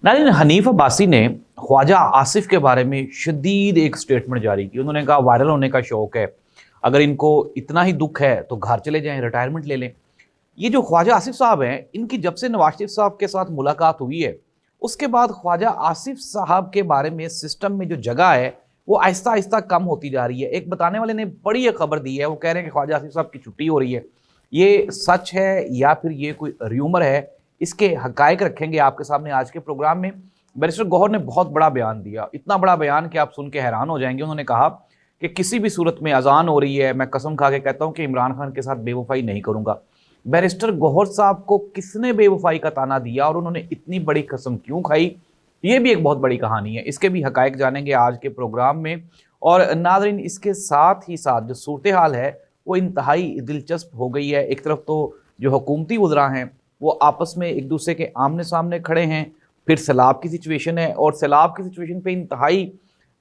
नाज़रीन, हनीफ अब्बासी ने ख्वाजा आसिफ के बारे में शदीद एक स्टेटमेंट जारी की। उन्होंने कहा वायरल होने का शौक है, अगर इनको इतना ही दुख है तो घर चले जाएं, रिटायरमेंट ले लें। ये जो ख्वाजा आसिफ साहब हैं, इनकी जब से नवाज शरीफ साहब के साथ मुलाकात हुई है, उसके बाद ख्वाजा आसिफ साहब के बारे में सिस्टम में जो जगह है वो आहिस्ता आहिस्ता कम होती जा रही है। एक बताने वाले ने बड़ी एक खबर दी है, वो कह रहे हैं कि ख्वाजा आसिफ साहब की छुट्टी हो रही है। ये सच है या फिर ये कोई र्यूमर है, इसके हकायक रखेंगे आपके सामने आज के प्रोग्राम में। बैरिस्टर गौहर ने बहुत बड़ा बयान दिया, इतना बड़ा बयान कि आप सुन के हैरान हो जाएंगे। उन्होंने कहा कि किसी भी सूरत में अजान हो रही है, मैं कसम खा के कहता हूं कि इमरान खान के साथ बेवफाई नहीं करूंगा। बैरिस्टर गौहर साहब को किसने बेवफाई का ताना दिया और उन्होंने इतनी बड़ी कसम क्यों खाई, ये भी एक बहुत बड़ी कहानी है। इसके भी हकायक जानेंगे आज के प्रोग्राम में। और नाज़रीन, इसके साथ ही साथ जो सूरत हाल है वो इंतहाई दिलचस्प हो गई है। एक तरफ तो जो हुकूमती वज़रा हैं वो आपस में एक दूसरे के आमने सामने खड़े हैं, फिर सैलाब की सिचुएशन है और सैलाब की सिचुएशन पे इंतहाई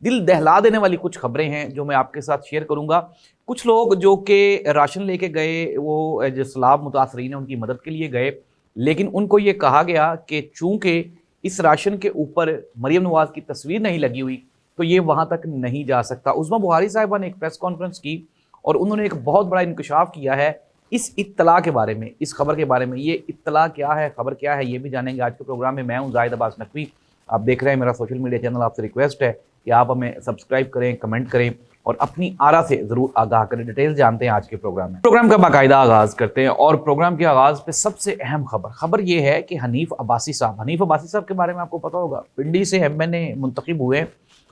दिल दहला देने वाली कुछ खबरें हैं जो मैं आपके साथ शेयर करूंगा। कुछ लोग जो कि राशन लेके गए, वो जो सैलाब मुतासरीन है उनकी मदद के लिए गए, लेकिन उनको ये कहा गया कि चूंकि इस राशन के ऊपर मरियम नवाज की तस्वीर नहीं लगी हुई तो ये वहाँ तक नहीं जा सकता। उज़्मा बुखारी साहिबा ने एक प्रेस कॉन्फ्रेंस की और उन्होंने एक बहुत बड़ा इंकशाफ किया है इस इत्तला के बारे में, इस खबर के बारे में। ये इत्तला क्या है, खबर क्या है, ये भी जानेंगे आज के प्रोग्राम में। मैं हूं जाहिद अब्बास नकवी, आप देख रहे हैं मेरा सोशल मीडिया चैनल। आपसे रिक्वेस्ट है कि आप हमें सब्सक्राइब करें, कमेंट करें और अपनी आरा से ज़रूर आगाह करें। डिटेल जानते हैं आज के प्रोग्राम में। प्रोग्राम का बाकायदा आगाज़ करते हैं और प्रोग्राम के आगाज़ पे सबसे अहम खबर ये है कि हनीफ अब्बासी साहब के बारे में आपको पता होगा, पिंडी से MNA मुंतखब हुए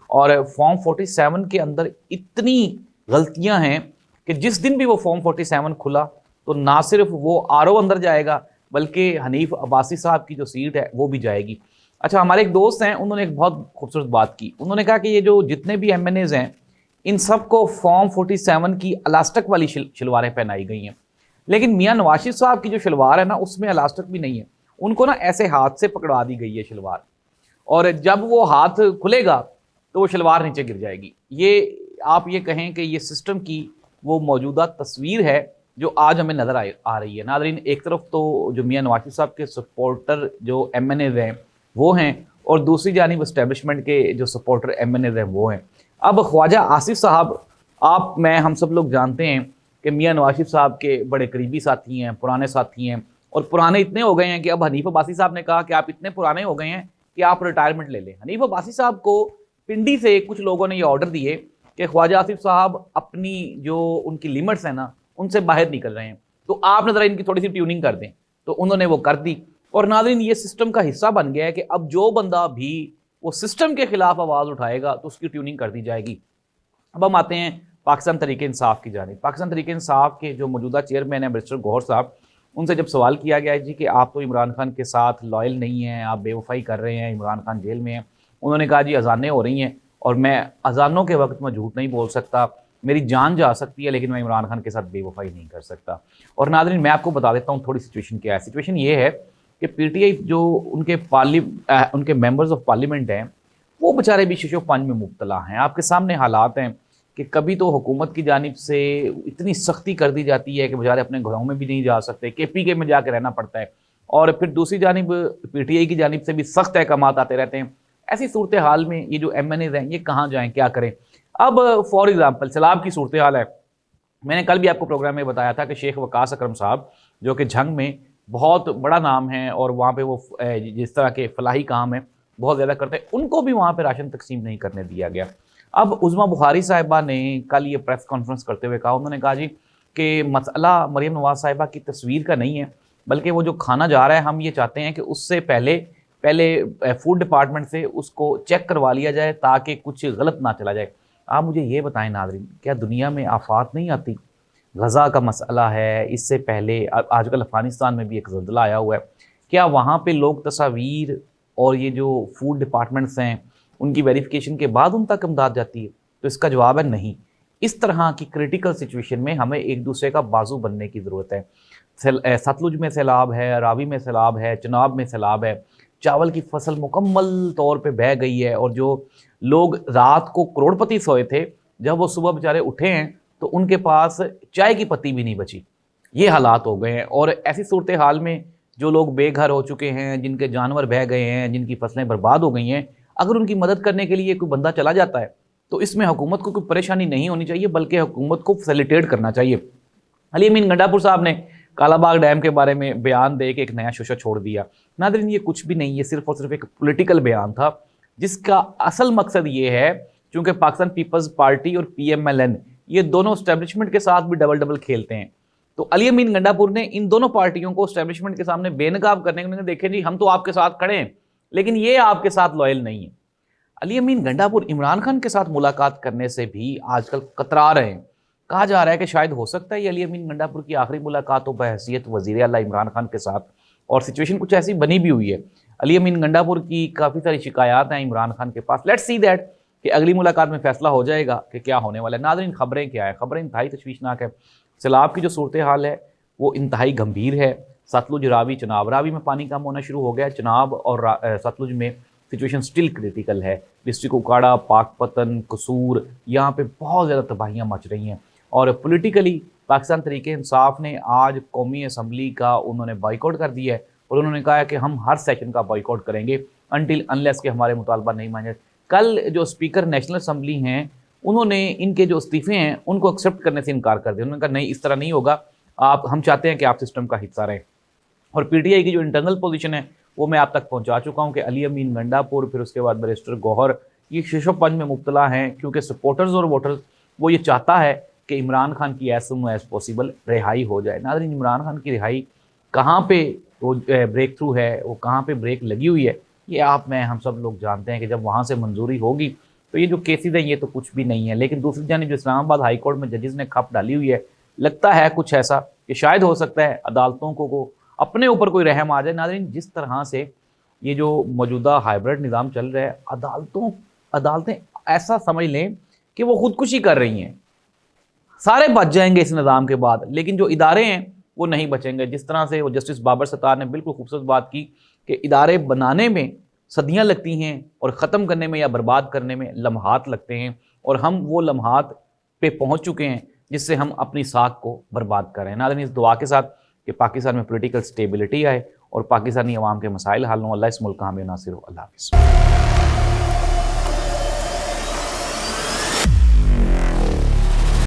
और फॉर्म 47 के अंदर इतनी गलतियाँ हैं कि जिस दिन भी वो फॉर्म 47 खुला तो ना सिर्फ वो RO अंदर जाएगा बल्कि हनीफ अब्बासी साहब की जो सीट है वो भी जाएगी। अच्छा, हमारे एक दोस्त हैं, उन्होंने एक बहुत खूबसूरत बात की। उन्होंने कहा कि ये जो जितने भी MNAs हैं इन सबको फॉर्म 47 की अलास्टिक वाली शलवारें पहनाई गई हैं, लेकिन मियां नवाज शरीफ साहब की जो शलवार है ना उसमें अलास्टिक भी नहीं है। उनको ना ऐसे हाथ से पकड़ा दी गई है शलवार, और जब वो हाथ खुलेगा तो वो शलवार नीचे गिर जाएगी। ये आप ये कहें कि ये सिस्टम की वो मौजूदा तस्वीर है जो आज हमें नज़र आ रही है। नाज़रीन, एक तरफ तो जो मियां नवाज शरीफ साहब के सपोर्टर जो MNAs हैं वो हैं और दूसरी जानिब एस्टेब्लिशमेंट के जो सपोर्टर MNAs हैं वो हैं। अब ख्वाजा आसिफ साहब, हम सब लोग जानते हैं कि मियां नवाज शरीफ साहब के बड़े करीबी साथी हैं, पुराने साथी हैं, और पुराने इतने हो गए हैं कि अब हनीफ अब्बासी साहब ने कहा कि आप इतने पुराने हो गए हैं कि आप रिटायरमेंट ले लें। हनीफ अब्बासी साहब को पिंडी से कुछ लोगों ने ये ऑर्डर दिए कि ख्वाजा आसिफ साहब अपनी जो उनकी लिमिट्स हैं ना उनसे बाहर निकल रहे हैं, तो आप ज़रा इनकी थोड़ी सी ट्यूनिंग कर दें। तो उन्होंने वो कर दी और नाज़रीन ये सिस्टम का हिस्सा बन गया है कि अब जो बंदा भी वो सिस्टम के खिलाफ आवाज़ उठाएगा तो उसकी ट्यूनिंग कर दी जाएगी। अब हम आते हैं पाकिस्तान तहरीक इंसाफ की जानिब। पाकिस्तान तहरीक इंसाफ के जो मौजूदा चेयरमैन हैं बैरिस्टर गौहर साहब, उनसे जब सवाल किया गया है जी कि आप तो इमरान खान के साथ लॉयल नहीं हैं, आप बेवफाई कर रहे हैं, इमरान खान जेल में हैं, उन्होंने कहा जी अजानें हो रही हैं और मैं अजानों के वक्त में झूठ नहीं बोल सकता, मेरी जान जा सकती है लेकिन मैं इमरान खान के साथ बेवफाई नहीं कर सकता। और नाज़रीन, मैं आपको बता देता हूँ थोड़ी सिचुएशन क्या है। सिचुएशन ये है कि PTI जो उनके मेंबर्स ऑफ पार्लियामेंट हैं वो बेचारे भी शिशोपंज में मुब्तला हैं। आपके सामने हालात हैं कि कभी तो हुकूमत की जानिब से इतनी सख्ती कर दी जाती है कि बेचारे अपने घरों में भी नहीं जा सकते, KPK में जाकर रहना पड़ता है, और फिर दूसरी जानिब PTI की जानिब से भी सख्त अहकामात आते रहते हैं। ऐसी सूरत हाल में ये जो MNAs हैं ये कहाँ जाएँ, क्या करें। अब फॉर एग्जांपल सैलाब की सूरत हाल है। मैंने कल भी आपको प्रोग्राम में बताया था कि शेख वकास अकरम साहब जो कि झंग में बहुत बड़ा नाम है और वहाँ पे वो जिस तरह के फलाही काम है बहुत ज़्यादा करते हैं, उनको भी वहाँ पे राशन तकसीम नहीं करने दिया गया। अब उज़्मा बुखारी साहिबा ने कल ये प्रेस कॉन्फ्रेंस करते हुए कहा, उन्होंने कहा जी कि मसला मरियम नवाज साहिबा की तस्वीर का नहीं है, बल्कि वो जो खाना जा रहा है हम ये चाहते हैं कि उससे पहले फूड डिपार्टमेंट से उसको चेक करवा लिया जाए ताकि कुछ गलत ना चला जाए। आप मुझे ये बताएं नाज़रीन, क्या दुनिया में आफात नहीं आती? गज़ा का मसला है, इससे पहले आजकल अफ़गानिस्तान में भी एक ज़ल्ज़ला आया हुआ है, क्या वहाँ पे लोग तस्वीर और ये जो फूड डिपार्टमेंट्स हैं उनकी वेरिफिकेशन के बाद उन तक इमदाद जाती है? तो इसका जवाब है नहीं। इस तरह की क्रिटिकल सिचुएशन में हमें एक दूसरे का बाजू बनने की ज़रूरत है। सतलुज में सैलाब है, रावी में सैलाब है, चनाब में सैलाब है, चावल की फसल मुकम्मल तौर पे बह गई है, और जो लोग रात को करोड़पति सोए थे जब वो सुबह बेचारे उठे हैं तो उनके पास चाय की पत्ती भी नहीं बची। ये हालात हो गए हैं और ऐसी सूरत हाल में جو لوگ بے گھر ہو چکے ہیں، جن کے جانور بہہ گئے ہیں، جن کی فصلیں برباد ہو گئی ہیں، اگر ان کی مدد کرنے کے لیے کوئی بندہ چلا جاتا ہے تو اس میں حکومت کو کوئی پریشانی نہیں ہونی چاہیے، بلکہ حکومت کو فیسیلیٹیٹ کرنا چاہیے۔ علی امین گنڈا پور صاحب نے کالا باغ ڈیم کے بارے میں بیان دے کے ایک نیا شوشہ چھوڑ دیا۔ ناظرین یہ کچھ بھی نہیں، یہ صرف اور صرف ایک پولیٹیکل بیان تھا جس کا اصل مقصد یہ ہے، چونکہ پاکستان پیپلز پارٹی اور پی ایم ایل این یہ دونوں اسٹیبلشمنٹ کے ساتھ بھی ڈبل ڈبل کھیلتے ہیں، تو علی امین گنڈا پور نے ان دونوں پارٹیوں کو اسٹیبلشمنٹ کے سامنے بے نقاب کرنے کے لیے دیکھیں جی ہم تو آپ کے ساتھ کھڑے ہیں لیکن یہ آپ کے ساتھ لائل نہیں ہے۔ علی امین گنڈا پور عمران خان کے ساتھ ملاقات کرنے سے بھی آج کل کترا رہے ہیں، کہا جا رہا ہے کہ شاید ہو سکتا ہے یہ علی امین گنڈا پور کی آخری ملاقات ہو بحیثیت وزیر اعلیٰ عمران خان کے ساتھ، اور سچویشن کچھ ایسی بنی بھی ہوئی ہے۔ علی امین گنڈا پور کی کافی ساری شکایات ہیں عمران خان کے پاس، لیٹس سی دیٹ کہ اگلی ملاقات میں فیصلہ ہو جائے گا کہ کیا ہونے والا ہے۔ ناظرین خبریں کیا ہے؟ خبریں انتہائی تشویشناک ہے، سیلاب کی جو صورتحال ہے وہ انتہائی گمبھیر ہے۔ ستلج راوی چناب راوی میں پانی کم ہونا شروع ہو گیا ہے، چناب اور ستلج میں سچویشن سٹل کریٹیکل ہے۔ ڈسٹرکٹ اکاڑا، پاک پتن، قصور، یہاں پہ بہت زیادہ تباہیاں مچ رہی ہیں، اور پولیٹیکلی پاکستان تحریک انصاف نے آج قومی اسمبلی کا انہوں نے بائیکاٹ کر دیا ہے، اور انہوں نے کہا ہے کہ ہم ہر سیشن کا بائیکاٹ کریں گے انٹل انلیس کہ ہمارے مطالبہ نہیں مانے۔ کل جو اسپیکر نیشنل اسمبلی ہیں انہوں نے ان کے جو استعفے ہیں ان کو ایکسیپٹ کرنے سے انکار کر دیا، انہوں نے کہا نہیں اس طرح نہیں ہوگا، ہم چاہتے ہیں کہ آپ سسٹم کا حصہ رہیں۔ اور پی ٹی آئی کی جو انٹرنل پوزیشن ہے وہ میں آپ تک پہنچا چکا ہوں کہ علی امین گنڈا پور، پھر اس کے بعد بیرسٹر گوہر، یہ شش و پنج میں مبتلا ہیں، کیونکہ سپورٹرز اور ووٹرز وہ یہ چاہتا ہے کہ عمران خان کی ایز سون ایز پاسبل رہائی ہو جائے۔ ناظرین عمران خان کی رہائی کہاں پہ وہ بریک تھرو ہے، وہ کہاں پہ بریک لگی ہوئی ہے، یہ آپ میں ہم سب لوگ جانتے ہیں کہ جب وہاں سے منظوری ہوگی تو یہ جو کیسز ہیں یہ تو کچھ بھی نہیں ہے۔ لیکن دوسری جانب جو اسلام آباد ہائی کورٹ میں ججز نے کھپ ڈالی ہوئی ہے، لگتا ہے کچھ ایسا کہ شاید ہو سکتا ہے عدالتوں کو اپنے اوپر کوئی رحم آ جائے۔ ناظرین جس طرح سے یہ جو موجودہ ہائیبرڈ نظام چل رہا ہے، عدالتیں ایسا سمجھ لیں کہ وہ خودکشی کر رہی ہیں، سارے بچ جائیں گے اس نظام کے بعد، لیکن جو ادارے ہیں وہ نہیں بچیں گے۔ جس طرح سے وہ جسٹس بابر ستار نے بالکل خوبصورت بات کی کہ ادارے بنانے میں صدیاں لگتی ہیں اور ختم کرنے میں یا برباد کرنے میں لمحات لگتے ہیں، اور ہم وہ لمحات پہ پہنچ چکے ہیں جس سے ہم اپنی ساکھ کو برباد کر رہے ہیں۔ ناظرین اس دعا کے ساتھ کہ پاکستان میں پولیٹیکل سٹیبلٹی آئے اور پاکستانی عوام کے مسائل حل ہوں، اللہ اس ملک کا حامی و ناصر ہو۔ اللہ حافظ۔